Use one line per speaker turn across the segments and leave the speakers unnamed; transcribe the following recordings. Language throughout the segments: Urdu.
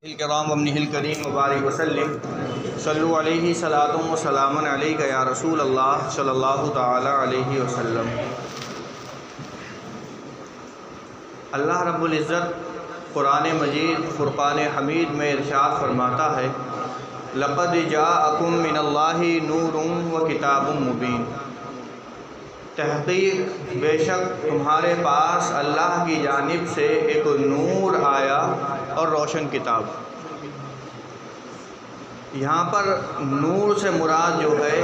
الکرام وابنہ الکریم مبارک وسلم صلو علیہ صلاۃ و سلام علیک یا رسول اللہ صلی اللہ تعالی علیہ وسلم۔ اللہ رب العزت قرآن مجید فرقان حمید میں ارشاد فرماتا ہے، لقد جاءکم من اللہ نور و کتاب مبین، تحقیق بے شک تمہارے پاس اللہ کی جانب سے ایک نور آیا اور روشن کتاب۔ یہاں پر نور سے مراد جو ہے،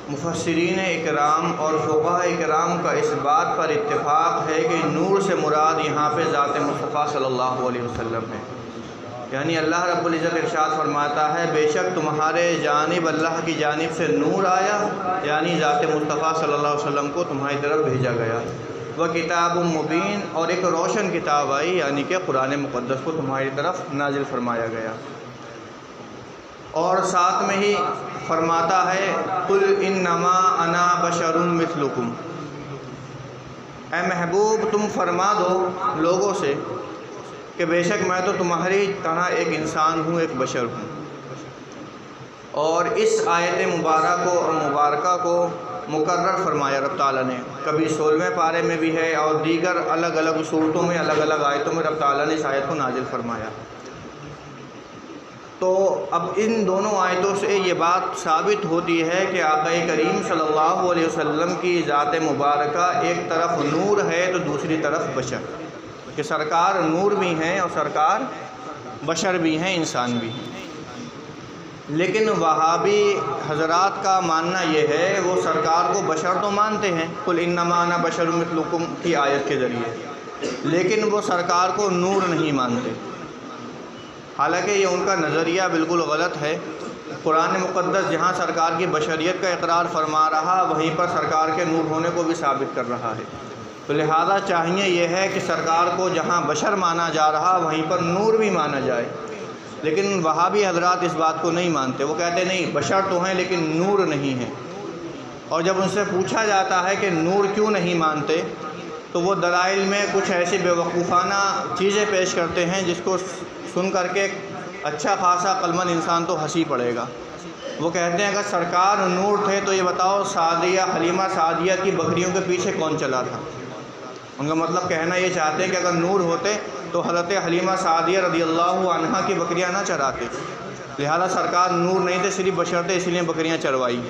مفسرین اکرام اور فقہاء اکرام کا اس بات پر اتفاق ہے کہ نور سے مراد یہاں پہ ذات مصطفیٰ صلی اللہ علیہ وسلم ہے۔ یعنی اللہ رب العزت ارشاد فرماتا ہے، بے شک تمہارے جانب اللہ کی جانب سے نور آیا، یعنی ذات مصطفیٰ صلی اللہ علیہ وسلم کو تمہاری طرف بھیجا گیا۔ وہ کتاب مبین، اور ایک روشن کتاب آئی، یعنی کہ قرآن مقدس کو تمہاری طرف نازل فرمایا گیا۔ اور ساتھ میں ہی فرماتا ہے، قل انما انا بشر مثلکم، اے محبوب تم فرما دو لوگوں سے کہ بے شک میں تو تمہاری طرح ایک انسان ہوں، ایک بشر ہوں۔ اور اس آیت مبارکہ کو مکرر فرمایا رب تعالیٰ نے، کبھی 16ویں پارے میں بھی ہے اور دیگر الگ الگ صورتوں میں الگ الگ آیتوں میں رب تعالیٰ نے اس آیت کو نازل فرمایا۔ تو اب ان دونوں آیتوں سے یہ بات ثابت ہوتی ہے کہ آقا کریم صلی اللہ علیہ وسلم کی ذات مبارکہ ایک طرف نور ہے تو دوسری طرف بشر، کہ سرکار نور بھی ہیں اور سرکار بشر بھی ہیں، انسان بھی ہیں۔ لیکن وہابی حضرات کا ماننا یہ ہے، وہ سرکار کو بشر تو مانتے ہیں، قل انما انا بشر مثلکم کی آیت کے ذریعے، لیکن وہ سرکار کو نور نہیں مانتے۔ حالانکہ یہ ان کا نظریہ بالکل غلط ہے۔ قرآن مقدس جہاں سرکار کی بشریت کا اقرار فرما رہا، وہیں پر سرکار کے نور ہونے کو بھی ثابت کر رہا ہے۔ تو لہذا چاہیے یہ ہے کہ سرکار کو جہاں بشر مانا جا رہا وہیں پر نور بھی مانا جائے، لیکن وہابی حضرات اس بات کو نہیں مانتے۔ وہ کہتے نہیں، بشر تو ہیں لیکن نور نہیں ہیں۔ اور جب ان سے پوچھا جاتا ہے کہ نور کیوں نہیں مانتے، تو وہ دلائل میں کچھ ایسی بیوقوفانہ چیزیں پیش کرتے ہیں جس کو سن کر کے اچھا خاصا عقلمند انسان تو ہنسی پڑے گا۔ وہ کہتے ہیں، اگر سرکار نور تھے تو یہ بتاؤ حلیمہ سعدیہ کی بکریوں کے پیچھے کون چلا تھا؟ ان کا مطلب کہنا یہ چاہتے ہیں کہ اگر نور ہوتے تو حضرت حلیمہ سعدیہ رضی اللہ عنہا کی بکریاں نہ چراتے، لہذا سرکار نور نہیں تھے، صرف بشر تھے، اس لیے بکریاں چروائی،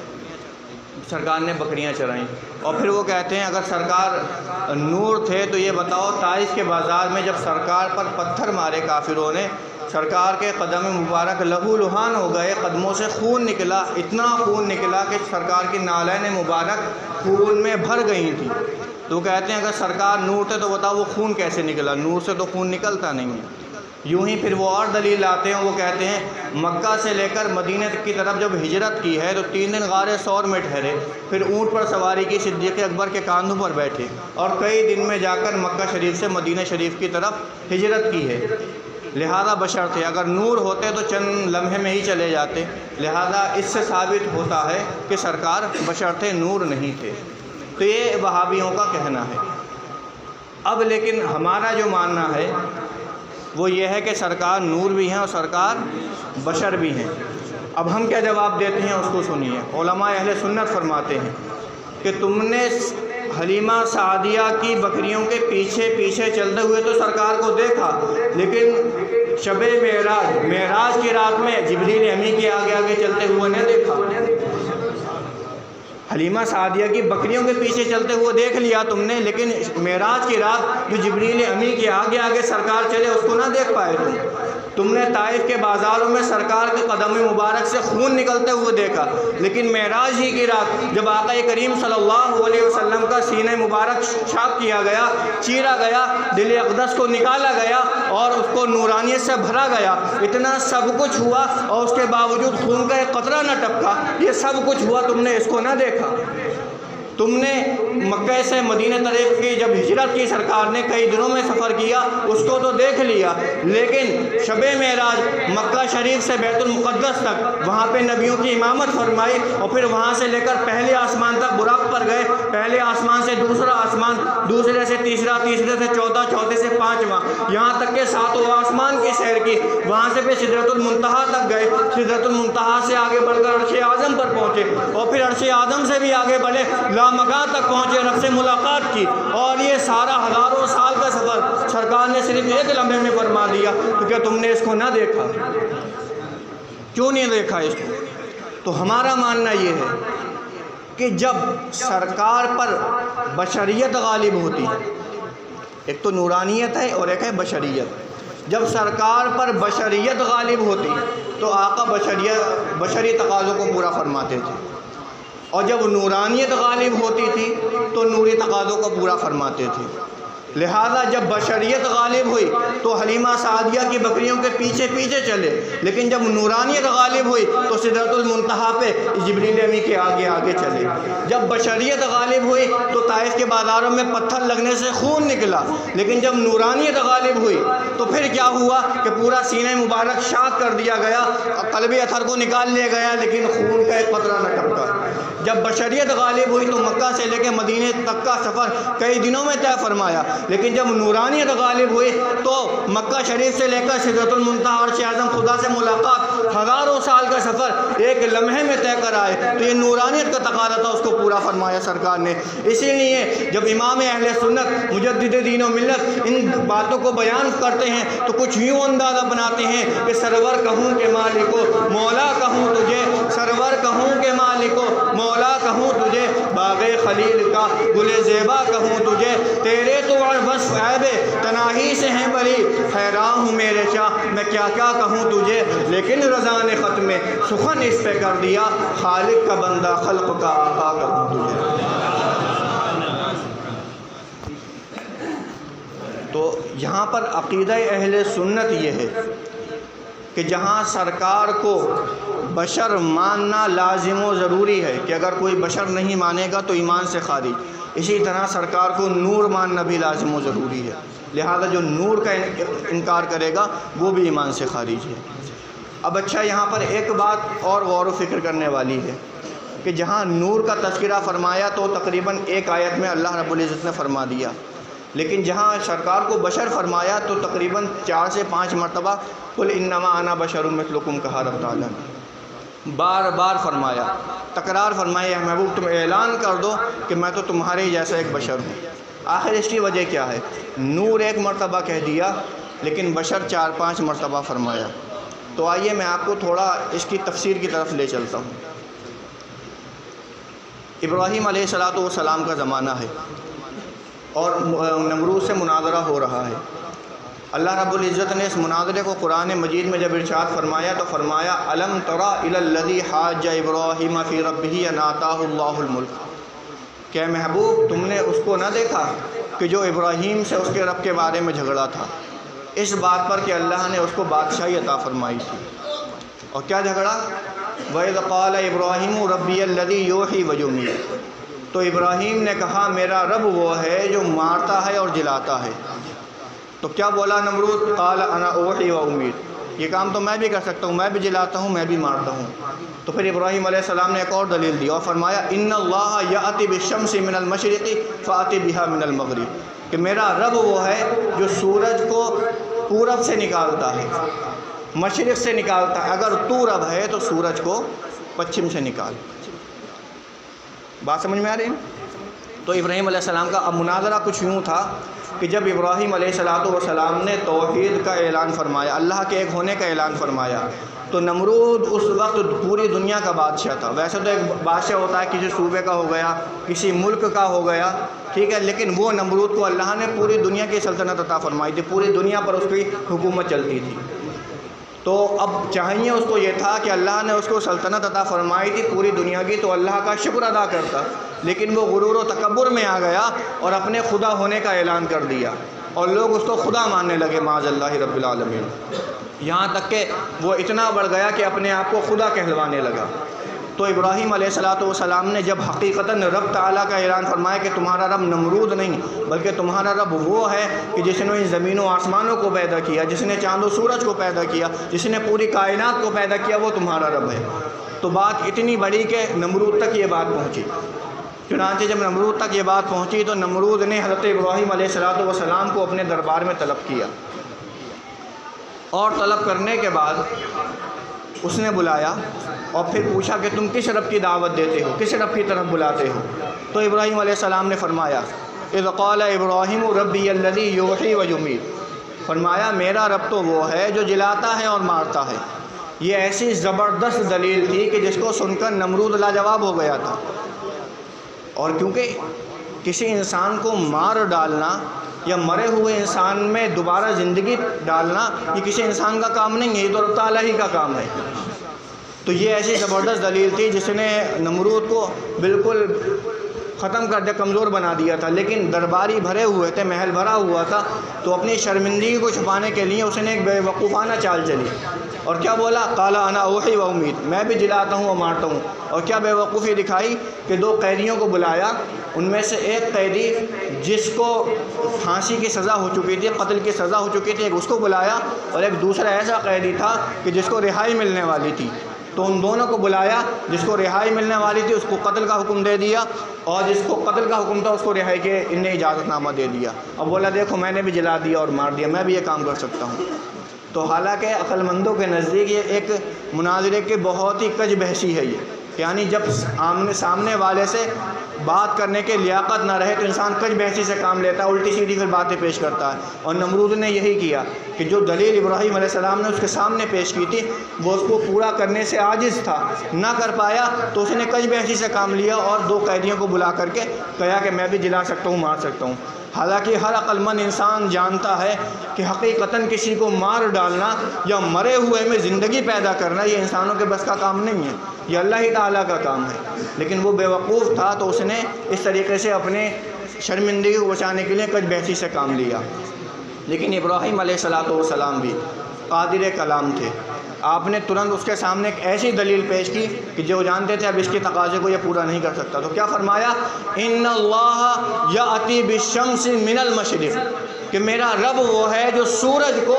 سرکار نے بکریاں چرائیں۔ اور پھر وہ کہتے ہیں، اگر سرکار نور تھے تو یہ بتاؤ طائف کے بازار میں جب سرکار پر پتھر مارے کافروں نے، سرکار کے قدم مبارک لہو لہان ہو گئے، قدموں سے خون نکلا، اتنا خون نکلا کہ سرکار کی نالین مبارک خون میں بھر گئی تھی۔ تو کہتے ہیں اگر سرکار نور تھے تو بتاؤ وہ خون کیسے نکلا؟ نور سے تو خون نکلتا نہیں ہے۔ یوں ہی پھر وہ اور دلیل لاتے ہیں، وہ کہتے ہیں مکہ سے لے کر مدینہ کی طرف جب ہجرت کی ہے تو 3 دن غار ثور میں ٹھہرے، پھر اونٹ پر سواری کی، صدیق اکبر کے کاندھوں پر بیٹھے، اور کئی دن میں جا کر مکہ شریف سے مدینہ شریف کی طرف ہجرت کی ہے۔ لہذا بشر تھے، اگر نور ہوتے تو چند لمحے میں ہی چلے جاتے، لہذا اس سے ثابت ہوتا ہے کہ سرکار بشر تھے، نور نہیں تھے۔ تو یہ وہابیوں کا کہنا ہے۔ اب لیکن ہمارا جو ماننا ہے وہ یہ ہے کہ سرکار نور بھی ہیں اور سرکار بشر بھی ہیں۔ اب ہم کیا جواب دیتے ہیں اس کو سنیے۔ علماء اہل سنت فرماتے ہیں کہ تم نے حلیمہ سعدیہ کی بکریوں کے پیچھے پیچھے چلتے ہوئے تو سرکار کو دیکھا، لیکن شب معراج کی رات میں جبریل امی کے آگے آگے چلتے ہوئے نہیں دیکھا۔ حلیمہ سعدیہ کی بکریوں کے پیچھے چلتے ہوئے دیکھ لیا تم نے، لیکن معراج کی رات جو جبریل امی کے آگے آگے سرکار چلے اس کو نہ دیکھ پائے تم نے طائف کے بازاروں میں سرکار کے قدم مبارک سے خون نکلتے ہوئے دیکھا، لیکن معراج ہی کی رات جب آقا کریم صلی اللہ علیہ وسلم کا سینہ مبارک چھاپ کیا گیا، چیرا گیا، دل اقدس کو نکالا گیا اور اس کو نورانیت سے بھرا گیا، اتنا سب کچھ ہوا اور اس کے باوجود خون کا ایک قطرہ نہ ٹپکا، یہ سب کچھ ہوا، تم نے اس کو نہ دیکھا۔ تم نے مکہ سے مدینہ طرف کی جب ہجرت کی سرکار نے کئی دنوں میں سفر کیا اس کو تو دیکھ لیا، لیکن شب معراج مکہ شریف سے بیت المقدس تک وہاں پہ نبیوں کی امامت فرمائی، اور پھر وہاں سے لے کر پہلے آسمان تک براق پر گئے، پہلے آسمان سے دوسرا آسمان، دوسرے سے تیسرا، تیسرے سے چوتھا، چوتھے سے پانچواں، یہاں تک کہ ساتوں آسمان کی سیر کی، وہاں سے پھر سدرۃ المنتہا تک گئے، سدرۃ المنتہا سے آگے بڑھ کر عرش اعظم پر پہنچے، اور پھر عرش اعظم سے بھی آگے بڑھے لامکان تک پہنچے، رب سے ملاقات کی، اور یہ سارا ہزاروں سال کا سفر سرکار نے صرف ایک لمحے میں فرما دیا۔ تو کیا تم نے اس کو نہ دیکھا؟ کیوں نہیں دیکھا اس کو؟ تو ہمارا ماننا یہ ہے کہ جب سرکار پر بشریت غالب ہوتی ہے، ایک تو نورانیت ہے اور ایک ہے بشریت، جب سرکار پر بشریت غالب ہوتی تو آقا بشری تقاضوں کو پورا فرماتے تھے، اور جب نورانیت غالب ہوتی تھی تو نوری تقاضوں کو پورا فرماتے تھے۔ لہذا جب بشریت غالب ہوئی تو حلیمہ سعدیہ کی بکریوں کے پیچھے پیچھے چلے، لیکن جب نورانیت غالب ہوئی تو سدرۃ المنتہا پہ جبریل امی کے آگے آگے چلے۔ جب بشریت غالب ہوئی تو طائف کے بازاروں میں پتھر لگنے سے خون نکلا، لیکن جب نورانیت غالب ہوئی تو پھر کیا ہوا کہ پورا سینہ مبارک شاق کر دیا گیا، قلب اطہر کو نکال لیا گیا، لیکن خون کا ایک قطرہ نہ ٹپکا۔ جب بشریت غالب ہوئی تو مکہ سے لے کے مدینے تک کا سفر کئی دنوں میں طے فرمایا، لیکن جب نورانیت غالب ہوئی تو مکہ شریف سے لے کر سدرۃ المنتہا اور عرش اعظم خدا سے ملاقات ہزاروں سال کا سفر ایک لمحے میں طے کرائے۔ تو یہ نورانیت کا تقاضا تھا، اس کو پورا فرمایا سرکار نے۔ اسی لیے جب امام اہل سنت مجدد دین و ملت ان باتوں کو بیان کرتے ہیں تو کچھ یوں اندازہ بناتے ہیں کہ سرور کہوں کہ مالکو مولا کہوں تجھے، سرور کہوں کہ مالکو مولا کہوں تجھے، باغ خلیل کا گل زیبا کہوں تجھے، تیرے تو بس عیب تناہی سے ہیں بری، حیران ہوں میرے شاہ میں کیا کیا کہوں تجھے، لیکن رضا نے ختم سخن اس پہ کر دیا، خالق کا بندہ خلق کا آقا کہوں تجھے۔ تو یہاں پر عقیدہ اہل سنت یہ ہے کہ جہاں سرکار کو بشر ماننا لازم و ضروری ہے کہ اگر کوئی بشر نہیں مانے گا تو ایمان سے خارج، اسی طرح سرکار کو نور ماننا بھی لازم و ضروری ہے، لہذا جو نور کا انکار کرے گا وہ بھی ایمان سے خارج ہے۔ اب اچھا، یہاں پر ایک بات اور غور و فکر کرنے والی ہے کہ جہاں نور کا تذکرہ فرمایا تو تقریباً ایک آیت میں اللہ رب العزت نے فرما دیا، لیکن جہاں سرکار کو بشر فرمایا تو تقریباً 4 سے 5 مرتبہ قل انما انا بشر مثلکم کہا رب تعالیٰ نے، بار بار فرمایا، تکرار فرمایا، محبوب تم اعلان کر دو کہ میں تو تمہارے جیسا ایک بشر ہوں۔ آخر اس کی وجہ کیا ہے؟ نور ایک مرتبہ کہہ دیا لیکن بشر 4-5 مرتبہ فرمایا۔ تو آئیے میں آپ کو تھوڑا اس کی تفسیر کی طرف لے چلتا ہوں۔ ابراہیم علیہ السلام کا زمانہ ہے اور نمرود سے مناظرہ ہو رہا ہے۔ اللہ رب العزت نے اس مناظرے کو قرآن مجید میں جب ارشاد فرمایا تو فرمایا الم تری الی الذی حاج ابراہیم فی ربہ ان آتاہ اللہ الملک، کہ محبوب تم نے اس کو نہ دیکھا کہ جو ابراہیم سے اس کے رب کے بارے میں جھگڑا تھا، اس بات پر کہ اللہ نے اس کو بادشاہی عطا فرمائی تھی۔ اور کیا جھگڑا؟ وَإِذْ قَالَ إِبْرَاهِيمُ رَبِّيَ الَّذِي يُحْيِي وَيُمِيتُ، تو ابراہیم نے کہا میرا رب وہ ہے جو مارتا ہے اور جلاتا ہے۔ تو کیا بولا نمرود؟ قال انا اوحی و امید، یہ کام تو میں بھی کر سکتا ہوں، میں بھی جلاتا ہوں، میں بھی مارتا ہوں۔ تو پھر ابراہیم علیہ السلام نے ایک اور دلیل دی اور فرمایا ان اللہ یأتی بالشمس من المشرق فأتی بها من المغرب، کہ میرا رب وہ ہے جو سورج کو پورب سے نکالتا ہے، مشرق سے نکالتا ہے، اگر تو رب ہے تو سورج کو پچھم سے نکال۔ بات سمجھ میں آ رہی ہے؟ تو ابراہیم علیہ السلام کا اب مناظرہ کچھ یوں تھا کہ جب ابراہیم علیہ السلام نے توحید کا اعلان فرمایا، اللہ کے ایک ہونے کا اعلان فرمایا، تو نمرود اس وقت پوری دنیا کا بادشاہ تھا۔ ویسے تو ایک بادشاہ ہوتا ہے کسی صوبے کا ہو گیا، کسی ملک کا ہو گیا، ٹھیک ہے، لیکن وہ نمرود کو اللہ نے پوری دنیا کی سلطنت عطا فرمائی تھی، پوری دنیا پر اس کی حکومت چلتی تھی۔ تو اب چاہیے اس کو یہ تھا کہ اللہ نے اس کو سلطنت عطا فرمائی تھی پوری دنیا کی تو اللہ کا شکر ادا کرتا، لیکن وہ غرور و تکبر میں آ گیا اور اپنے خدا ہونے کا اعلان کر دیا اور لوگ اس کو خدا ماننے لگے معاذ اللہ رب العالمین، یہاں تک کہ وہ اتنا بڑھ گیا کہ اپنے آپ کو خدا کہلوانے لگا۔ تو ابراہیم علیہ السلام نے جب حقیقتاً رب تعالیٰ کا اعلان فرمایا کہ تمہارا رب نمرود نہیں بلکہ تمہارا رب وہ ہے کہ جس نے زمین و آسمانوں کو پیدا کیا، جس نے چاند و سورج کو پیدا کیا، جس نے پوری کائنات کو پیدا کیا، وہ تمہارا رب ہے، تو بات اتنی بڑی کہ نمرود تک یہ بات پہنچی۔ چنانچہ جب نمرود تک یہ بات پہنچی تو نمرود نے حضرت ابراہیم علیہ السلام کو اپنے دربار میں طلب کیا، اور طلب کرنے کے بعد اس نے بلایا اور پھر پوچھا کہ تم کس رب کی دعوت دیتے ہو، کس رب کی طرف بلاتے ہو؟ تو ابراہیم علیہ السلام نے فرمایا اذ قال ابراہیم ربی الذی یحیی و یمیت، فرمایا میرا رب تو وہ ہے جو جلاتا ہے اور مارتا ہے۔ یہ ایسی زبردست دلیل تھی کہ جس کو سن کر نمرود لاجواب ہو گیا تھا، اور کیونکہ کسی انسان کو مار ڈالنا یا مرے ہوئے انسان میں دوبارہ زندگی ڈالنا یہ کسی انسان کا کام نہیں ہے، یہ تو رب تعالیٰ ہی کا کام ہے۔ تو یہ ایسی زبردست دلیل تھی جس نے نمرود کو بالکل ختم کر دیا، کمزور بنا دیا تھا، لیکن درباری بھرے ہوئے تھے، محل بھرا ہوا تھا، تو اپنی شرمندگی کو چھپانے کے لیے اس نے ایک بے وقوفانہ چال چلی، اور کیا بولا؟ قال انا اوحی و امید، میں بھی جلاتا ہوں اور مارتا ہوں۔ اور کیا بے وقوفی دکھائی کہ دو قیدیوں کو بلایا، ان میں سے ایک قیدی جس کو پھانسی کی سزا ہو چکی تھی، قتل کی سزا ہو چکی تھی، ایک اس کو بلایا، اور ایک دوسرا ایسا قیدی تھا کہ جس کو رہائی ملنے والی تھی، تو ان دونوں کو بلایا، جس کو رہائی ملنے والی تھی اس کو قتل کا حکم دے دیا، اور جس کو قتل کا حکم تھا اس کو رہائی کے ان نے اجازت نامہ دے دیا، اور بولا دیکھو میں نے بھی جلا دیا اور مار دیا، میں بھی یہ کام کر سکتا ہوں۔ تو حالانکہ عقل مندوں کے نزدیک یہ ایک مناظرے کی بہت ہی کج بحثی ہے، یہ یعنی جب آمنے سامنے والے سے بات کرنے کے لیاقت نہ رہے تو انسان کج بحثی سے کام لیتا ہے، الٹی سیدھی پھر باتیں پیش کرتا ہے، اور نمرود نے یہی کیا کہ جو دلیل ابراہیم علیہ السلام نے اس کے سامنے پیش کی تھی وہ اس کو پورا کرنے سے عاجز تھا، نہ کر پایا، تو اس نے کج بحثی سے کام لیا اور دو قیدیوں کو بلا کر کے کہا کہ میں بھی جلا سکتا ہوں، مار سکتا ہوں۔ حالانکہ ہر عقل مند انسان جانتا ہے کہ حقیقتاً کسی کو مار ڈالنا یا مرے ہوئے میں زندگی پیدا کرنا یہ انسانوں کے بس کا کام نہیں ہے، یہ اللہ ہی تعالیٰ کا کام ہے، لیکن وہ بے وقوف تھا تو اس نے اس طریقے سے اپنے شرمندگی کو بچانے کے لیے کج بحثی سے کام لیا۔ لیکن ابراہیم علیہ السلام بھی قادر کلام تھے، آپ نے ترنت اس کے سامنے ایک ایسی دلیل پیش کی کہ جو جانتے تھے اب اس کے تقاضے کو یہ پورا نہیں کر سکتا، تو کیا فرمایا؟ ان اللہ یاتی بالشمس من المشرق، کہ میرا رب وہ ہے جو سورج کو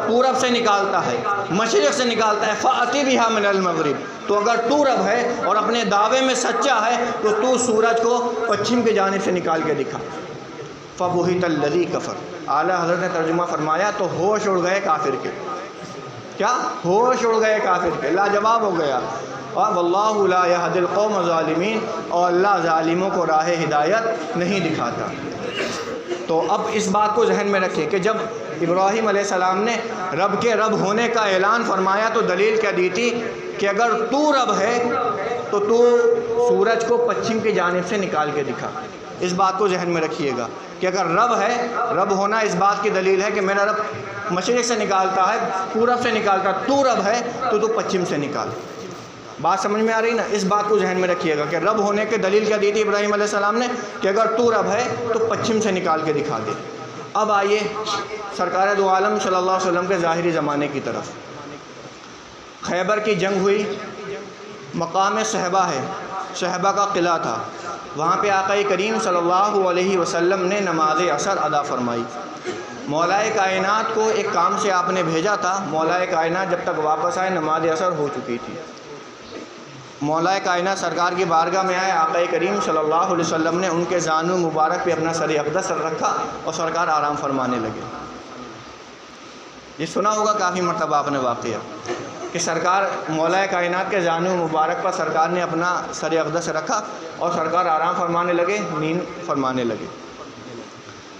پورب سے نکالتا ہے، مشرق سے نکالتا ہے، فاتی بہا من المغرب، تو اگر تو رب ہے اور اپنے دعوے میں سچا ہے تو تو سورج کو پچھم کی جانب سے نکال کے دکھا۔ فبہت الذی کفر، اعلیٰ حضرت نے ترجمہ فرمایا تو ہوش اڑ گئے کافر کے، کیا ہوش اڑ گئے کافر کے، لاجواب ہو گیا، اور واللہ لا یہدی القوم الظالمین، اور اللہ ظالموں کو راہ ہدایت نہیں دکھاتا۔ تو اب اس بات کو ذہن میں رکھیں کہ جب ابراہیم علیہ السلام نے رب کے رب ہونے کا اعلان فرمایا تو دلیل کیا دی تھی کہ اگر تو رب ہے تو تو سورج کو پچھم کی جانب سے نکال کے دکھا۔ اس بات کو ذہن میں رکھیے گا کہ اگر رب ہے، رب ہونا اس بات کی دلیل ہے کہ میرا رب مشرق سے نکالتا ہے، پورب سے نکالتا ہے، تو رب ہے تو تو پچھم سے نکال۔ بات سمجھ میں آ رہی نا؟ اس بات کو ذہن میں رکھیے گا کہ رب ہونے کے دلیل کیا دی تھی ابراہیم علیہ السلام نے کہ اگر تو رب ہے تو پچھم سے نکال کے دکھا دے۔ اب آئیے سرکار دو عالم صلی اللہ علیہ وسلم کے ظاہری زمانے کی طرف۔ خیبر کی جنگ ہوئی، مقام صحبہ ہے، صحبہ کا قلعہ تھا، وہاں پہ آقا کریم صلی اللہ علیہ وسلم نے نماز عصر ادا فرمائی۔ مولا کائنات کو ایک کام سے آپ نے بھیجا تھا، مولا کائنات جب تک واپس آئے نماز عصر ہو چکی تھی۔ مولا کائنات سرکار کی بارگاہ میں آئے، آقا کریم صلی اللہ علیہ وسلم نے ان کے زانو مبارک پہ اپنا سر اقدس رکھا اور سرکار آرام فرمانے لگے۔ یہ سنا ہوگا کافی مرتبہ آپ نے واقعہ کہ سرکار مولا کائنات کے زانو مبارک پر سرکار نے اپنا سر اقدس رکھا اور سرکار آرام فرمانے لگے، نیند فرمانے لگے۔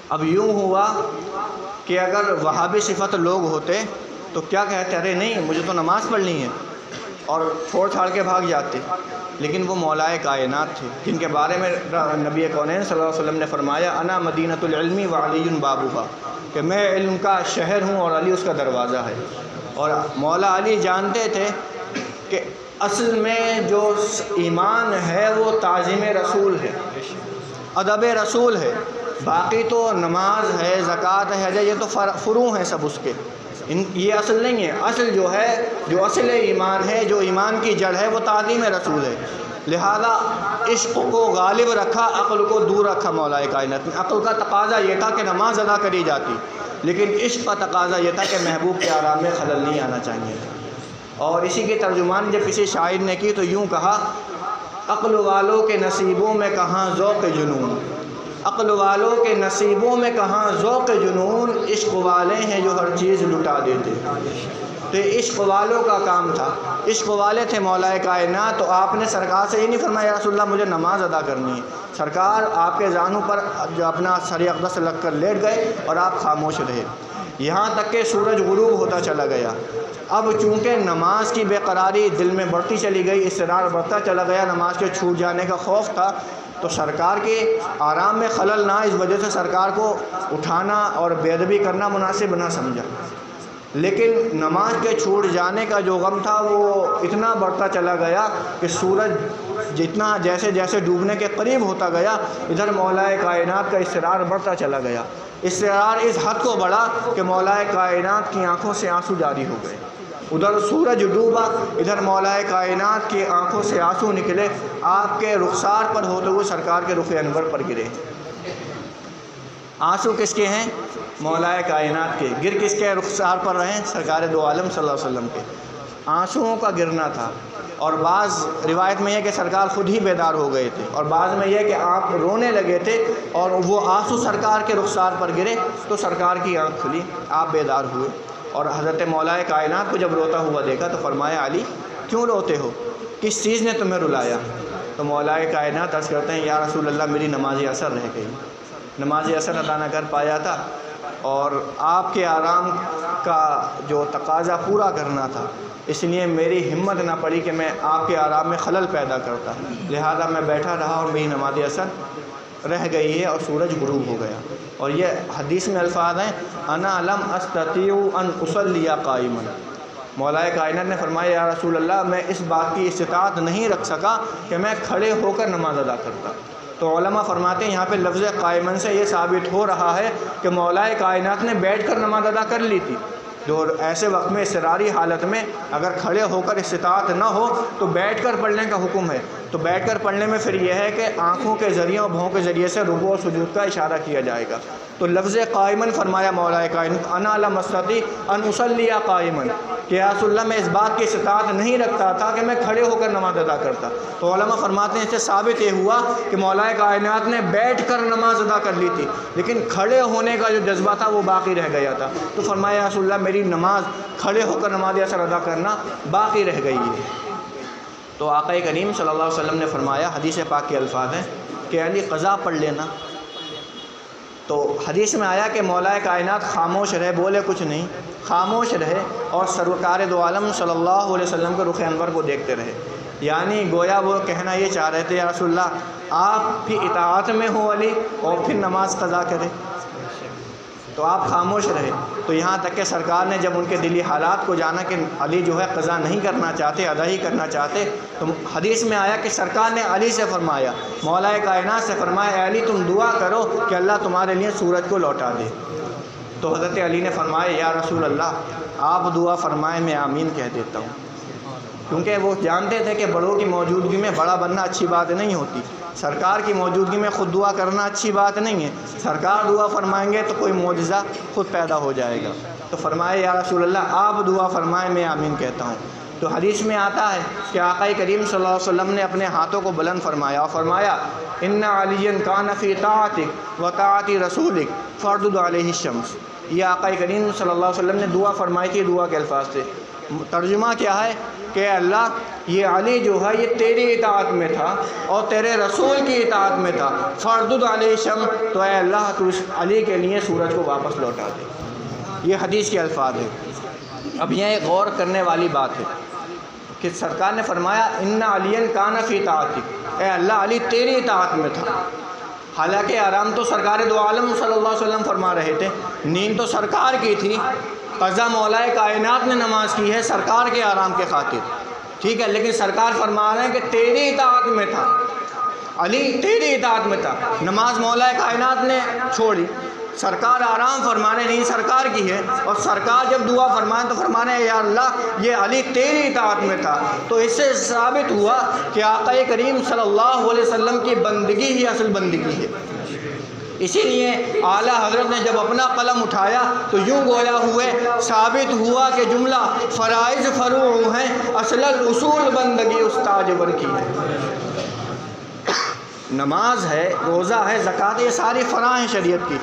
اب یوں ہوا کہ اگر وہابی صفت لوگ ہوتے تو کیا کہتے؟ ارے نہیں مجھے تو نماز پڑھنی ہے، اور چھوڑ چھاڑ کے بھاگ جاتے، لیکن وہ مولا کائنات تھے جن کے بارے میں نبی کونین صلی اللہ علیہ وسلم نے فرمایا انا مدینۃ العلم وعلی بابھا، کہ میں علم کا شہر ہوں اور علی اس کا دروازہ ہے۔ اور مولا علی جانتے تھے کہ اصل میں جو ایمان ہے وہ تعظیم رسول ہے، ادب رسول ہے، باقی تو نماز ہے، زکوٰۃ ہے، حج، یہ تو فروع ہیں سب اس کے، یہ اصل نہیں ہے. اصل جو ہے، جو اصل ایمان ہے، جو ایمان کی جڑ ہے، وہ تعظیم رسول ہے. لہذا عشق کو غالب رکھا، عقل کو دور رکھا مولا کائنات نے. عقل کا تقاضا یہ تھا کہ نماز ادا کری جاتی، لیکن عشق کا تقاضا یہ تھا کہ محبوب کے آرام میں خلل نہیں آنا چاہیے. اور اسی کے ترجمان جب کسی شاعر نے کی تو یوں کہا: عقل والوں کے نصیبوں میں کہاں ذوق جنون، عقل والوں کے نصیبوں میں کہاں ذوق جنون، عشق والے ہیں جو ہر چیز لٹا دیتے. تو یہ عشق والوں کا کام تھا، عشق والے تھے مولا کائنات. تو آپ نے سرکار سے یہ نہیں فرمایا یا رسول اللہ مجھے نماز ادا کرنی ہے. سرکار آپ کے زانوں پر جو اپنا سر اقدس لگ کر لیٹ گئے اور آپ خاموش رہے، یہاں تک کہ سورج غروب ہوتا چلا گیا. اب چونکہ نماز کی بے قراری دل میں بڑھتی چلی گئی، اصرار بڑھتا چلا گیا، نماز کے چھوٹ جانے کا خوف تھا، تو سرکار کے آرام میں خلل نہ، اس وجہ سے سرکار کو اٹھانا اور بے ادبی کرنا مناسب نہ سمجھا. لیکن نماز کے چھوٹ جانے کا جو غم تھا وہ اتنا بڑھتا چلا گیا کہ سورج جتنا جیسے جیسے ڈوبنے کے قریب ہوتا گیا، ادھر مولا کائنات کا اصرار بڑھتا چلا گیا. اصرار اس حد کو بڑھا کہ مولا کائنات کی آنکھوں سے آنسو جاری ہو گئے. ادھر سورج ڈوبا، ادھر مولا کائنات کی آنکھوں سے آنسو نکلے، آپ کے رخسار پر ہوتے ہوئے سرکار کے رخ انور پر گرے. آنسو کس کے ہیں؟ مولا کائنات کے. گر کس کے رخسار پر رہے؟ سرکار دو عالم صلی اللہ علیہ وسلم کے. آنسوؤں کا گرنا تھا. اور بعض روایت میں یہ کہ سرکار خود ہی بیدار ہو گئے تھے، اور بعض میں یہ کہ آپ رونے لگے تھے اور وہ آنسو سرکار کے رخسار پر گرے تو سرکار کی آنکھ کھلی، آپ بیدار ہوئے. اور حضرت مولا کائنات کو جب روتا ہوا دیکھا تو فرمایا: علی کیوں روتے ہو؟ کس چیز نے تمہیں رلایا؟ تو مولا کائنات عرض کرتے ہیں: یا رسول اللہ میری نماز اثر رہ گئی، نماز اثر ادا نہ کر پایا تھا، اور آپ کے آرام کا جو تقاضا پورا کرنا تھا، اس لیے میری ہمت نہ پڑی کہ میں آپ کے آرام میں خلل پیدا کرتا، لہذا میں بیٹھا رہا اور میری نماز اثر رہ گئی ہے اور سورج غروب ہو گیا. اور یہ حدیث میں الفاظ ہیں: انا لم استطیع ان اصلی قائما. مولا کائنات نے فرمایا: یا رسول اللہ میں اس بات کی استطاعت نہیں رکھ سکا کہ میں کھڑے ہو کر نماز ادا کرتا. تو علماء فرماتے ہیں یہاں پہ لفظ قائمن سے یہ ثابت ہو رہا ہے کہ مولا کائنات نے بیٹھ کر نماز ادا کر لی تھی. جو ایسے وقت میں اضطراری حالت میں اگر کھڑے ہو کر استطاعت نہ ہو تو بیٹھ کر پڑھنے کا حکم ہے. تو بیٹھ کر پڑھنے میں پھر یہ ہے کہ آنکھوں کے ذریعے اور بھووں کے ذریعے سے رکوع و سجود کا اشارہ کیا جائے گا. تو لفظ قائمن فرمایا مولا کائنات: انا لم استطیع ان اصلی قائمن، کہ یا رسول اللہ میں اس بات کی استطاعت نہیں رکھتا تھا کہ میں کھڑے ہو کر نماز ادا کرتا. تو علماء فرماتے ہیں اس سے ثابت یہ ہوا کہ مولا کائنات نے بیٹھ کر نماز ادا کر لی تھی، لیکن کھڑے ہونے کا جو جذبہ تھا وہ باقی رہ گیا تھا. تو فرمایا: یا رسول اللہ میری نماز کھڑے ہو کر نماز اثر ادا کرنا باقی رہ گئی ہے. تو آقا کریم صلی اللہ علیہ وسلم نے فرمایا، حدیث پاک کے الفاظ ہیں کہ علی قضا پڑھ لینا. تو حدیث میں آیا کہ مولا کائنات خاموش رہے، بولے کچھ نہیں، خاموش رہے اور سرکار دو عالم صلی اللہ علیہ وسلم کے رخ انور کو دیکھتے رہے. یعنی گویا وہ کہنا یہ چاہ رہے تھے: یا رسول اللہ آپ بھی اطاعت میں ہو علی اور پھر نماز قضا کرے. تو آپ خاموش رہے. تو یہاں تک کہ سرکار نے جب ان کے دلی حالات کو جانا کہ علی جو ہے قضا نہیں کرنا چاہتے، ادا ہی کرنا چاہتے، تو حدیث میں آیا کہ سرکار نے علی سے فرمایا، مولا کائنات سے فرمایا: اے علی تم دعا کرو کہ اللہ تمہارے لیے سورج کو لوٹا دے. تو حضرت علی نے فرمایا: یا رسول اللہ آپ دعا فرمائیں، میں آمین کہہ دیتا ہوں. کیونکہ وہ جانتے تھے کہ بڑوں کی موجودگی میں بڑا بننا اچھی بات نہیں ہوتی، سرکار کی موجودگی میں خود دعا کرنا اچھی بات نہیں ہے. سرکار دعا فرمائیں گے تو کوئی معجزہ خود پیدا ہو جائے گا. تو فرمائے: یا رسول اللہ آپ دعا فرمائیں، میں آمین کہتا ہوں. تو حدیث میں آتا ہے کہ آقا کریم صلی اللہ علیہ وسلم نے اپنے ہاتھوں کو بلند فرمایا اور فرمایا: ان علی کان فی طاعتک و طاعت رسولک فاردد علیہ الشمس. یہ آقا کریم صلی اللہ علیہ وسلم نے دعا فرمائی تھی دعا کے الفاظ سے. ترجمہ کیا ہے کہ اللہ یہ علی جو ہے یہ تیری اطاعت میں تھا اور تیرے رسول کی اطاعت میں تھا، فاردد علیہ الشمس، تو اے اللہ تو اس علی کے لیے سورج کو واپس لوٹا دے. یہ حدیث کے الفاظ ہیں. اب یہ ایک غور کرنے والی بات ہے کہ سرکار نے فرمایا: ان علی کان فی طاعتک، اے اللہ علی تیری اطاعت میں تھا. حالانکہ آرام تو سرکار دو عالم صلی اللہ علیہ وسلم فرما رہے تھے، نیند تو سرکار کی تھی، قضا مولا کائنات نے نماز کی ہے سرکار کے آرام کے خاطر، ٹھیک ہے، لیکن سرکار فرما رہے ہیں کہ تیری اطاعت میں تھا، علی تیری اطاعت میں تھا. نماز مولا کائنات نے چھوڑی، سرکار آرام فرمانے نہیں سرکار کی ہے، اور سرکار جب دعا فرمائیں تو فرمانے یا اللہ یہ علی تیری اطاعت میں تھا۔ تو اس سے ثابت ہوا کہ آقا کریم صلی اللہ علیہ وسلم کی بندگی ہی اصل بندگی ہے۔ اسی لیے اعلیٰ حضرت نے جب اپنا قلم اٹھایا تو یوں گویا ہوئے ثابت ہوا کہ جملہ فرائض فروع ہیں، اصل الاصول بندگی استاجور کی ہے۔ نماز ہے، روزہ ہے، زکوٰۃ، یہ ساری فراں ہیں شریعت کی۔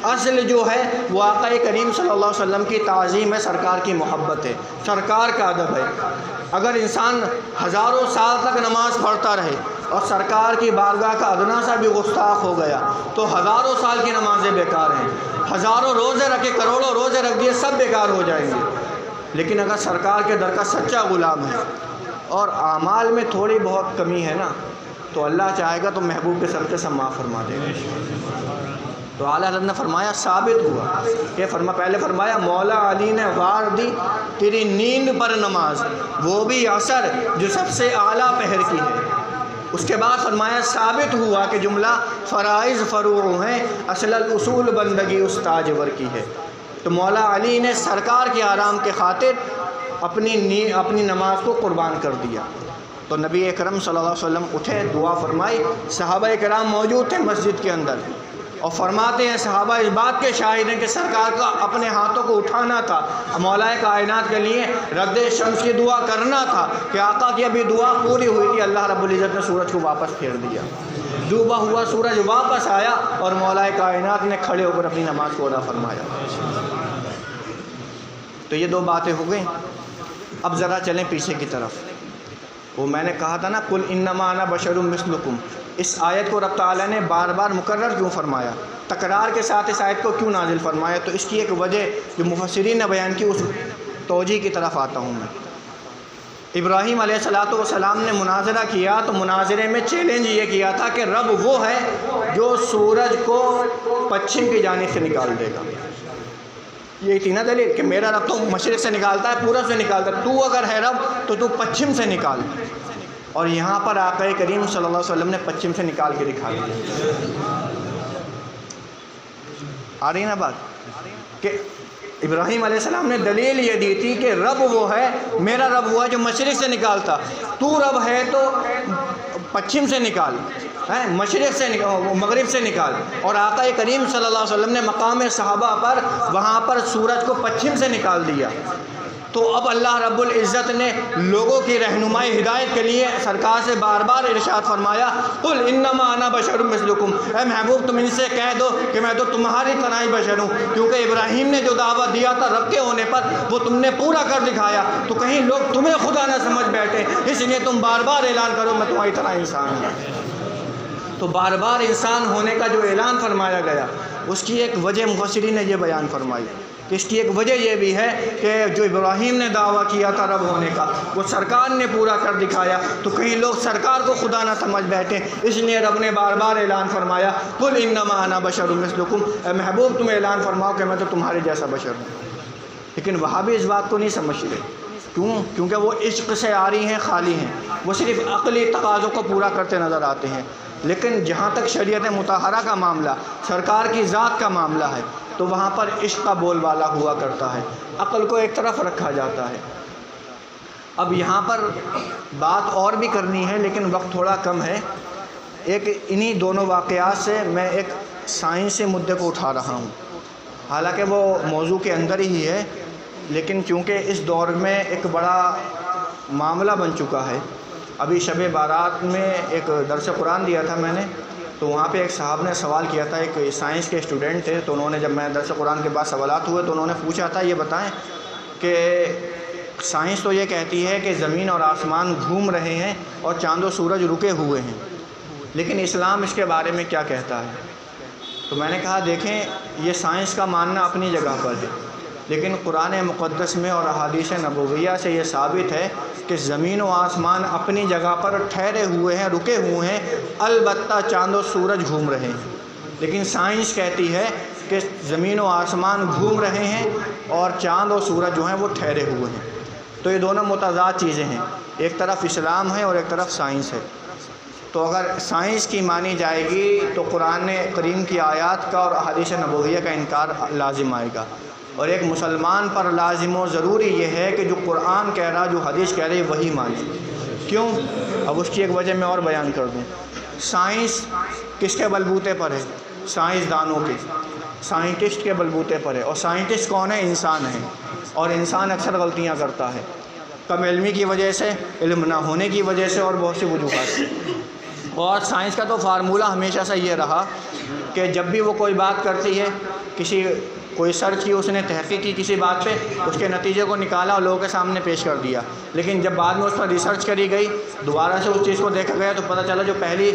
اصل جو ہے وہ آقا کریم صلی اللہ علیہ وسلم کی تعظیم ہے، سرکار کی محبت ہے، سرکار کا ادب ہے۔ اگر انسان ہزاروں سال تک نماز پڑھتا رہے اور سرکار کی بارگاہ کا ادنا سا بھی گستاخ ہو گیا تو ہزاروں سال کی نمازیں بیکار ہیں۔ ہزاروں روزے رکھے، کروڑوں روزے رکھ دیے، سب بیکار ہو جائیں گے۔ لیکن اگر سرکار کے در کا سچا غلام ہے اور اعمال میں تھوڑی بہت کمی ہے نا، تو اللہ چاہے گا تو محبوب کے صدقے سے معاف فرما دے گا۔ تو اعلیٰ حضرت نے فرمایا ثابت ہوا کہ پہلے فرمایا مولا علی نے وار دی تیری نیند پر نماز، وہ بھی عصر جو سب سے اعلیٰ پہر کی ہے۔ اس کے بعد فرمایا ثابت ہوا کہ جملہ فرائض فروع ہیں، اصل الاصول بندگی استاجور کی ہے۔ تو مولا علی نے سرکار کے آرام کے خاطر اپنی نماز کو قربان کر دیا۔ تو نبی اکرم صلی اللہ علیہ وسلم اٹھے، دعا فرمائی، صحابہ کرام موجود تھے مسجد کے اندر، اور فرماتے ہیں صحابہ اس بات کے شاہد ہیں کہ سرکار کا اپنے ہاتھوں کو اٹھانا تھا، مولا کائنات کے لیے رد شمس کی دعا کرنا تھا کہ آقا کی ابھی دعا پوری ہوئی تھی، اللہ رب العزت نے سورج کو واپس پھیر دیا، ڈوبا ہوا سورج واپس آیا اور مولا کائنات نے کھڑے ہو کر اپنی نماز کو ادا فرمایا۔ تو یہ دو باتیں ہو گئیں۔ اب ذرا چلیں پیچھے کی طرف۔ وہ میں نے کہا تھا نا قل انما انا بشر مثلکم، اس آیت کو رب تعالیٰ نے بار بار مکرر کیوں فرمایا، تکرار کے ساتھ اس آیت کو کیوں نازل فرمایا؟ تو اس کی ایک وجہ جو مفسرین نے بیان کی، اس توجیہ کی طرف آتا ہوں میں۔ ابراہیم علیہ السلام نے مناظرہ کیا تو مناظرے میں چیلنج یہ کیا تھا کہ رب وہ ہے جو سورج کو پچھم کی جانب سے نکال دے گا۔ یہ تھی نا دلیل کہ میرا رب تو مشرق سے نکالتا ہے، پورب سے نکالتا ہے، تو اگر ہے رب تو تو پچھم سے نکال۔ اور یہاں پر آقا کریم صلی اللہ علیہ وسلم نے پچھم سے نکال کے دکھا دیا۔ آ رہی نا بات کہ ابراہیم علیہ السلام نے دلیل یہ دی تھی کہ رب وہ ہے، میرا رب وہ ہے جو مشرق سے نکالتا، تو رب ہے تو پچھم سے نکال، مشرق سے مغرب سے نکال۔ اور آقا کریم صلی اللہ علیہ وسلم نے مقام صحابہ پر وہاں پر سورج کو پچھم سے نکال دیا۔ تو اب اللہ رب العزت نے لوگوں کی رہنمائی ہدایت کے لیے سرکار سے بار بار ارشاد فرمایا قل انما انا بشر مثلکم، اے محبوب تم ان سے کہہ دو کہ میں تو تمہاری طرح ہی بشر ہوں، کیونکہ ابراہیم نے جو دعویٰ دیا تھا رب کے ہونے پر وہ تم نے پورا کر دکھایا، تو کہیں لوگ تمہیں خدا نہ سمجھ بیٹھے، اس لیے تم بار بار اعلان کرو میں تمہاری طرح انسان ہوں۔ تو بار بار انسان ہونے کا جو اعلان فرمایا گیا اس کی ایک وجہ مفسرین نے یہ بیان فرمائی کہ اس کی ایک وجہ یہ بھی ہے کہ جو ابراہیم نے دعویٰ کیا تھا رب ہونے کا وہ سرکار نے پورا کر دکھایا، تو کہیں لوگ سرکار کو خدا نہ سمجھ بیٹھے، اس لیے رب نے بار بار اعلان فرمایا قل انما انا بشر مثلکم، اے محبوب تم اعلان فرماؤ کہ میں تو تمہارے جیسا بشر ہوں۔ لیکن وہاں بھی اس بات کو نہیں سمجھتے، کیونکہ وہ عشق سے عاری ہیں، خالی ہیں، وہ صرف عقلی تقاضوں کو پورا کرتے نظر آتے ہیں۔ لیکن جہاں تک شریعت مطہرہ کا معاملہ، سرکار کی ذات کا معاملہ ہے، تو وہاں پر عشق کا بول بالا ہوا کرتا ہے، عقل کو ایک طرف رکھا جاتا ہے۔ اب یہاں پر بات اور بھی کرنی ہے لیکن وقت تھوڑا کم ہے۔ ایک انہی دونوں واقعات سے میں ایک سائنسی مدعے کو اٹھا رہا ہوں، حالانکہ وہ موضوع کے اندر ہی ہے، لیکن چونکہ اس دور میں ایک بڑا معاملہ بن چکا ہے۔ ابھی شب بارات میں ایک درس قرآن دیا تھا میں نے، تو وہاں پہ ایک صاحب نے سوال کیا تھا، ایک سائنس کے اسٹوڈنٹ تھے، تو انہوں نے جب میں درس قرآن کے بعد سوالات ہوئے تو انہوں نے پوچھا تھا یہ بتائیں کہ سائنس تو یہ کہتی ہے کہ زمین اور آسمان گھوم رہے ہیں اور چاند و سورج رکے ہوئے ہیں، لیکن اسلام اس کے بارے میں کیا کہتا ہے؟ تو میں نے کہا دیکھیں یہ سائنس کا ماننا اپنی جگہ پر ہے، لیکن قرآن مقدس میں اور احادیث نبویہ سے یہ ثابت ہے کہ زمین و آسمان اپنی جگہ پر ٹھہرے ہوئے ہیں، رکے ہوئے ہیں، البتہ چاند و سورج گھوم رہے ہیں۔ لیکن سائنس کہتی ہے کہ زمین و آسمان گھوم رہے ہیں اور چاند و سورج جو ہیں وہ ٹھہرے ہوئے ہیں۔ تو یہ دونوں متضاد چیزیں ہیں، ایک طرف اسلام ہے اور ایک طرف سائنس ہے۔ تو اگر سائنس کی مانی جائے گی تو قرآن کریم کی آیات کا اور احادیث نبویہ کا انکار لازم آئے گا، اور ایک مسلمان پر لازم و ضروری یہ ہے کہ جو قرآن کہہ رہا، جو حدیث کہہ رہی ہے وہی مانے۔ کیوں؟ اب اس کی ایک وجہ میں اور بیان کر دوں۔ سائنس کس کے بلبوتے پر ہے؟ سائنسدانوں کے، سائنٹسٹ کے بلبوتے پر ہے، اور سائنٹسٹ کون ہے؟ انسان ہے، اور انسان اکثر غلطیاں کرتا ہے، کم علمی کی وجہ سے، علم نہ ہونے کی وجہ سے، اور بہت سی وجوہات سے۔ اور سائنس کا تو فارمولہ ہمیشہ سے یہ رہا کہ جب بھی وہ کوئی بات کرتی ہے، کوئی سرچ کی، اس نے تحقیق کی کسی بات پہ، اس کے نتیجے کو نکالا اور لوگوں کے سامنے پیش کر دیا، لیکن جب بعد میں اس پر ریسرچ کری گئی، دوبارہ سے اس چیز کو دیکھا گیا تو پتہ چلا جو پہلی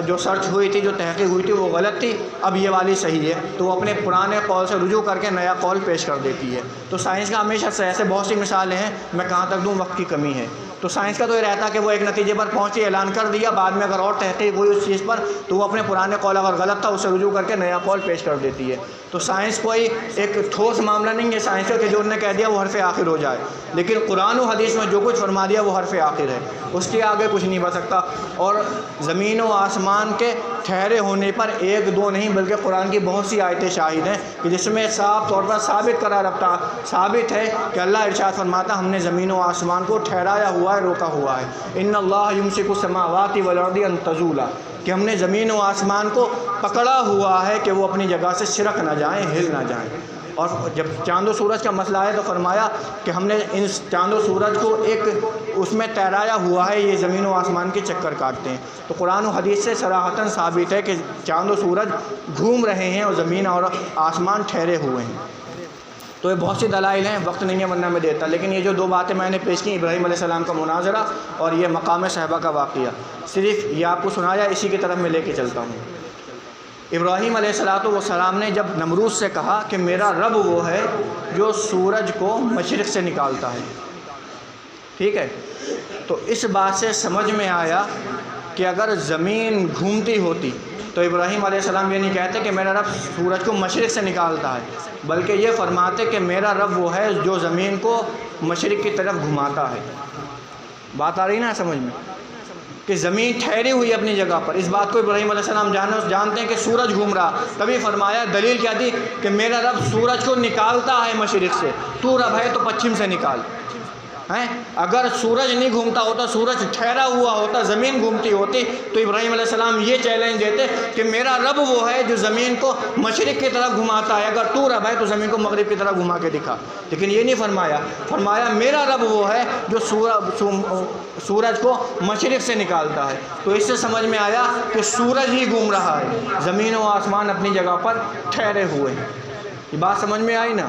جو سرچ ہوئی تھی، جو تحقیق ہوئی تھی وہ غلط تھی، اب یہ والی صحیح ہے، تو وہ اپنے پرانے قول سے رجوع کر کے نیا قول پیش کر دیتی ہے۔ تو سائنس کا ہمیشہ سے ایسے بہت سی مثالیں ہیں، میں کہاں تک دوں، وقت کی کمی ہے۔ تو سائنس کا تو یہ رہتا کہ وہ ایک نتیجے پر پہنچی، اعلان کر دیا، بعد میں اگر اور تحقیق ہوئی اس چیز پر تو وہ اپنے پرانے قول اگر غلط تھا اسے رجوع کر کے نیا قول پیش کر دیتی ہے۔ تو سائنس کوئی ایک ٹھوس معاملہ نہیں ہے سائنس کا کہ جو انہوں نے کہہ دیا وہ حرف آخر ہو جائے، لیکن قرآن و حدیث میں جو کچھ فرما دیا وہ حرف آخر ہے، اس کے آگے کچھ نہیں بڑھ سکتا۔ اور زمین و آسمان کے ٹھہرے ہونے پر ایک دو نہیں بلکہ قرآن کی بہت سی آیتیں شاہد ہیں کہ جس میں صاف طور پر ثابت ہے کہ اللہ ارشاد فرماتا ہم نے زمین و آسمان کو ٹھہرایا ہوا ہے، روکا ہوا ہے۔ ان اللہ یمسک السماوات والارض ان تزولا، کہ ہم نے زمین و آسمان کو پکڑا ہوا ہے کہ وہ اپنی جگہ سے سرک نہ جائیں، ہل نہ جائیں۔ اور جب چاند و سورج کا مسئلہ ہے تو فرمایا کہ ہم نے ان چاند و سورج کو ایک اس میں تیرایا ہوا ہے، یہ زمین و آسمان کے چکر کاٹتے ہیں۔ تو قرآن و حدیث سے صراحتاً ثابت ہے کہ چاند و سورج گھوم رہے ہیں اور زمین اور آسمان ٹھہرے ہوئے ہیں۔ تو یہ بہت سی دلائل ہیں، وقت نہیں ہے ورنہ میں دیتا، لیکن یہ جو دو باتیں میں نے پیش کی، ابراہیم علیہ السلام کا مناظرہ اور یہ مقام صحابہ کا واقعہ، صرف یہ آپ کو سنایا، اسی کی طرف میں لے کے چلتا ہوں۔ ابراہیم علیہ السلام نے جب نمرود سے کہا کہ میرا رب وہ ہے جو سورج کو مشرق سے نکالتا ہے، ٹھیک ہے، تو اس بات سے سمجھ میں آیا کہ اگر زمین گھومتی ہوتی تو ابراہیم علیہ السلام یہ نہیں کہتے کہ میرا رب سورج کو مشرق سے نکالتا ہے، بلکہ یہ فرماتے کہ میرا رب وہ ہے جو زمین کو مشرق کی طرف گھماتا ہے۔ بات آ رہی نا سمجھ میں، کہ زمین ٹھہری ہوئی اپنی جگہ پر، اس بات کو ابراہیم علیہ السلام جانتے ہیں کہ سورج گھوم رہا، تبھی فرمایا دلیل کیا تھی کہ میرا رب سورج کو نکالتا ہے مشرق سے، تو رب ہے تو پچھم سے نکال ہیں۔ اگر سورج نہیں گھومتا ہوتا، سورج ٹھہرا ہوا ہوتا، زمین گھومتی ہوتی، تو ابراہیم علیہ السلام یہ چیلنج دیتے کہ میرا رب وہ ہے جو زمین کو مشرق کی طرف گھماتا ہے، اگر تو رب ہے تو زمین کو مغرب کی طرف گھما کے دکھا، لیکن یہ نہیں فرمایا، فرمایا میرا رب وہ ہے جو سورج کو مشرق سے نکالتا ہے۔ تو اس سے سمجھ میں آیا کہ سورج ہی گھوم رہا ہے، زمین و آسمان اپنی جگہ پر ٹھہرے ہوئے ہیں۔ یہ بات سمجھ میں آئی نا۔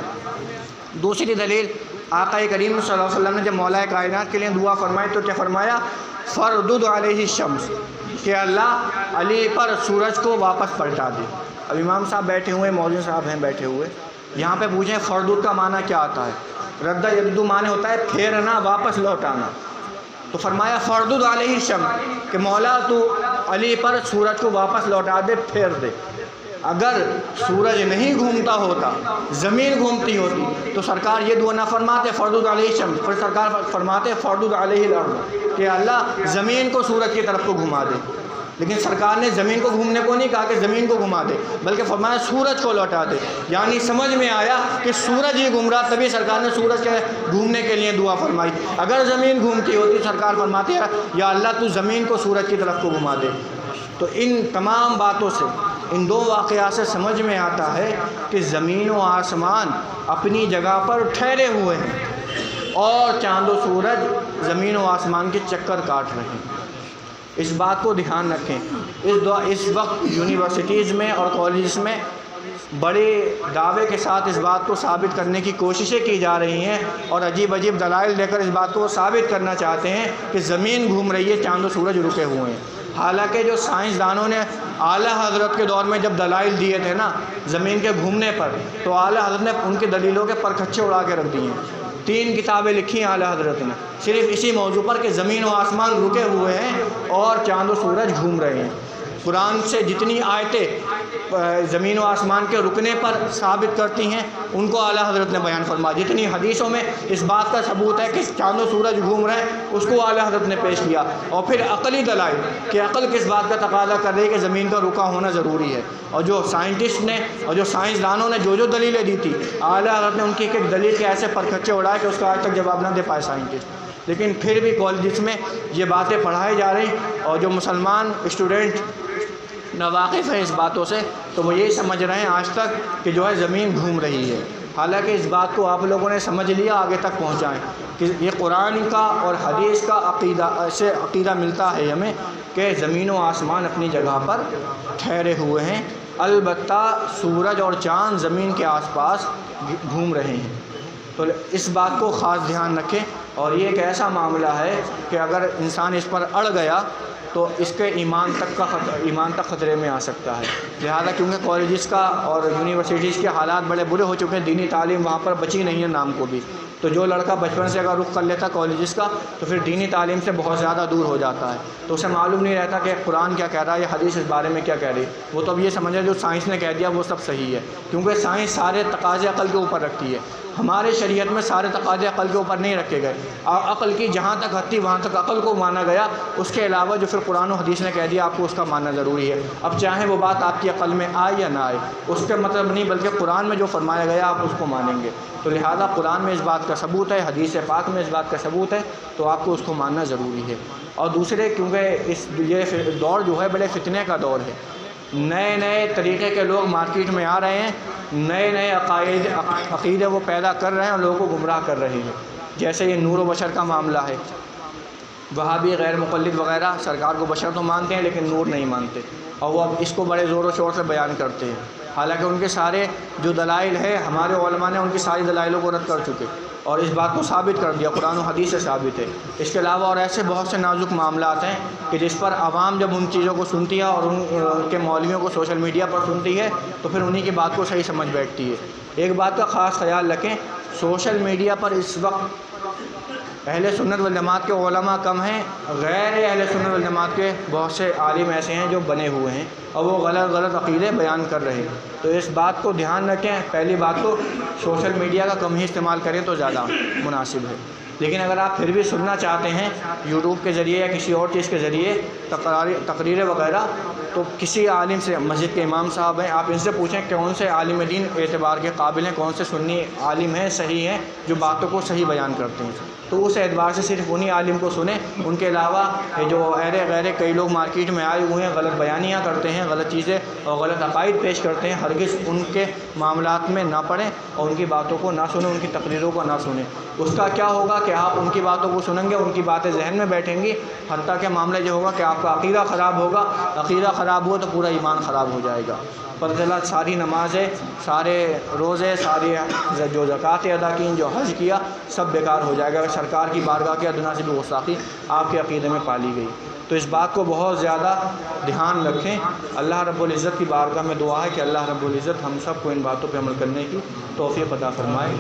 دوسری دلیل، آقا کریم صلی اللہ علیہ وسلم نے جب مولا کائنات کے لیے دعا فرمائی تو کیا فرمایا؟ فردد علیہ الشمس، کہ اللہ علی پر سورج کو واپس پلٹا دے۔ اب امام صاحب بیٹھے ہوئے، مولوی صاحب ہیں بیٹھے ہوئے، یہاں پہ پوچھیں فردد کا معنی کیا آتا ہے؟ رد یدو معنی ہوتا ہے پھیرنا، واپس لوٹانا۔ تو فرمایا فردد علیہ الشمس، کہ مولا تو علی پر سورج کو واپس لوٹا دے، پھیر دے۔ اگر سورج نہیں گھومتا ہوتا، زمین گھومتی ہوتی تو سرکار یہ دعا نہ فرماتے فردد علیہ الشمس، پھر سرکار فرماتے فردد علیہ الارض، کہ اللہ زمین کو سورج کی طرف کو گھما دے۔ لیکن سرکار نے زمین کو گھومنے کو نہیں کہا کہ زمین کو گھما دے، بلکہ فرمایا سورج کو لوٹا دے، یعنی سمجھ میں آیا کہ سورج ہی گھوم رہا، تبھی سرکار نے سورج کے گھومنے کے لیے دعا فرمائی۔ اگر زمین گھومتی ہوتی سرکار فرماتے ہیں یا اللہ تو زمین کو سورج کی طرف کو گھما دے۔ تو ان تمام باتوں سے، ان دو واقعات سے سمجھ میں آتا ہے کہ زمین و آسمان اپنی جگہ پر ٹھہرے ہوئے ہیں اور چاند و سورج زمین و آسمان کے چکر کاٹ رہے ہیں۔ اس بات کو دھیان رکھیں۔ اس وقت یونیورسٹیز میں اور کالجز میں بڑے دعوے کے ساتھ اس بات کو ثابت کرنے کی کوششیں کی جا رہی ہیں اور عجیب عجیب دلائل دے کر اس بات کو ثابت کرنا چاہتے ہیں کہ زمین گھوم رہی ہے، چاند و سورج رکے ہوئے ہیں۔ حالانکہ جو سائنسدانوں نے اعلیٰ حضرت کے دور میں جب دلائل دیے تھے نا زمین کے گھومنے پر، تو اعلیٰ حضرت نے ان کی دلیلوں کے پرکھچے اڑا کے رکھ دیے ہیں۔ 3 کتابیں لکھی ہیں اعلیٰ حضرت نے صرف اسی موضوع پر کہ زمین و آسمان رکے ہوئے ہیں اور چاند و سورج گھوم رہے ہیں۔ قرآن سے جتنی آیتیں زمین و آسمان کے رکنے پر ثابت کرتی ہیں ان کو اعلیٰ حضرت نے بیان فرمایا. جتنی حدیثوں میں اس بات کا ثبوت ہے کہ چاند و سورج گھوم رہے ہیں اس کو اعلیٰ حضرت نے پیش کیا. اور پھر عقلی دلائل کہ عقل کس بات کا تقاضا کر رہی ہے کہ زمین کا رکا ہونا ضروری ہے. اور جو سائنٹسٹ نے اور جو سائنسدانوں نے جو دلیلیں دی تھی اعلیٰ حضرت نے ان کی ایک ایک دلیل کے ایسے پرکھچے اڑائے کہ اس کا آج تک جواب نہ دے پائے سائنٹسٹ. لیکن پھر بھی کالجز میں یہ باتیں پڑھائی جا رہی اور جو مسلمان اسٹوڈنٹ ناواقف ہیں اس باتوں سے تو وہ یہی سمجھ رہے ہیں آج تک کہ جو ہے زمین گھوم رہی ہے. حالانکہ اس بات کو آپ لوگوں نے سمجھ لیا, آگے تک پہنچائیں کہ یہ قرآن کا اور حدیث کا عقیدہ ملتا ہے ہمیں کہ زمین و آسمان اپنی جگہ پر ٹھہرے ہوئے ہیں, البتہ سورج اور چاند زمین کے آس پاس گھوم رہے ہیں. تو اس بات کو خاص دھیان رکھیں. اور یہ ایک ایسا معاملہ ہے کہ اگر انسان اس پر اڑ گیا تو اس کے ایمان تک خطرے میں آ سکتا ہے. لہذا کیونکہ کالجز کا اور یونیورسٹیز کے حالات بڑے برے ہو چکے ہیں, دینی تعلیم وہاں پر بچی نہیں ہے نام کو بھی. تو جو لڑکا بچپن سے اگر رخ کر لیتا کالجز کا تو پھر دینی تعلیم سے بہت زیادہ دور ہو جاتا ہے. تو اسے معلوم نہیں رہتا کہ قرآن کیا کہہ رہا ہے یا حدیث اس بارے میں کیا کہہ رہی ہے. وہ تو اب یہ سمجھ رہے جو سائنس نے کہہ دیا وہ سب صحیح ہے, کیونکہ سائنس سارے تقاضے عقل کے اوپر رکھتی ہے. ہمارے شریعت میں سارے تقاضے عقل کے اوپر نہیں رکھے گئے. عقل کی جہاں تک حد تھی وہاں تک عقل کو مانا گیا, اس کے علاوہ جو پھر قرآن و حدیث نے کہہ دیا آپ کو اس کا ماننا ضروری ہے. اب چاہے وہ بات آپ کی عقل میں آئے یا نہ آئے, اس کا مطلب نہیں بلکہ قرآن میں جو فرمایا گیا آپ اس کو مانیں گے. تو لہذا قرآن میں اس بات کا ثبوت ہے, حدیث پاک میں اس بات کا ثبوت ہے, تو آپ کو اس کو ماننا ضروری ہے. اور دوسرے کیونکہ یہ دور جو ہے بڑے فتنے کا دور ہے, نئے طریقے کے لوگ مارکیٹ میں آ رہے ہیں, نئے عقیدے وہ پیدا کر رہے ہیں اور لوگوں کو گمراہ کر رہے ہیں. جیسے یہ نور و بشر کا معاملہ ہے, وہابی غیر مقلد وغیرہ سرکار کو بشر تو مانتے ہیں لیکن نور نہیں مانتے, اور وہ اب اس کو بڑے زور و شور سے بیان کرتے ہیں. حالانکہ ان کے سارے جو دلائل ہے ہمارے علماء نے ان کی ساری دلائلوں کو رد کر چکے اور اس بات کو ثابت کر دیا, قرآن و حدیث سے ثابت ہے. اس کے علاوہ اور ایسے بہت سے نازک معاملات ہیں کہ جس پر عوام جب ان چیزوں کو سنتی ہے اور ان کے مولویوں کو سوشل میڈیا پر سنتی ہے تو پھر انہی کی بات کو صحیح سمجھ بیٹھتی ہے. ایک بات کا خاص خیال رکھیں, سوشل میڈیا پر اس وقت اہل سنت والجماعت کے علماء کم ہیں, غیر اہل سنت والجماعت کے بہت سے عالم ایسے ہیں جو بنے ہوئے ہیں اور وہ غلط عقیدے بیان کر رہے ہیں. تو اس بات کو دھیان رکھیں. پہلی بات تو سوشل میڈیا کا کم ہی استعمال کریں تو زیادہ مناسب ہے. لیکن اگر آپ پھر بھی سننا چاہتے ہیں یوٹیوب کے ذریعے یا کسی اور چیز کے ذریعے تقریریں وغیرہ, تو کسی عالم سے, مسجد کے امام صاحب ہیں, آپ ان سے پوچھیں کون سے عالم دین اعتبار کے قابل ہیں, کون سے سنی عالم ہیں صحیح ہیں جو باتوں کو صحیح بیان کرتے ہیں. تو اس اعتبار سے صرف انہی عالم کو سنیں. ان کے علاوہ جو غیر کئی لوگ مارکیٹ میں آئے ہوئے ہیں, غلط بیانیاں کرتے ہیں, غلط چیزیں اور غلط عقائد پیش کرتے ہیں, ہرگز ان کے معاملات میں نہ پڑیں اور ان کی باتوں کو نہ سنیں, ان کی تقریروں کو نہ سنیں. اس کا کیا ہوگا کہ آپ ان کی باتوں کو سنیں گے, ان کی باتیں ذہن میں بیٹھیں گی, حتیٰ کہ معاملہ یہ ہوگا کہ آپ کا عقیدہ خراب ہوگا. عقیدہ خراب ہوا تو پورا ایمان خراب ہو جائے گا. پتہ ساری نمازیں, سارے روزے, ساری جو زکوٰۃ ادا کی, جو حج کیا, سب بیکار ہو جائے گا اگر سرکار کی بارگاہ کے ادنا سے بھی گستاخی آپ کے عقیدے میں پالی گئی. تو اس بات کو بہت زیادہ دھیان رکھیں. اللہ رب العزت کی بارگاہ میں دعا ہے کہ اللہ رب العزت ہم سب کو ان باتوں پہ عمل کرنے کی توفیق عطا فرمائے.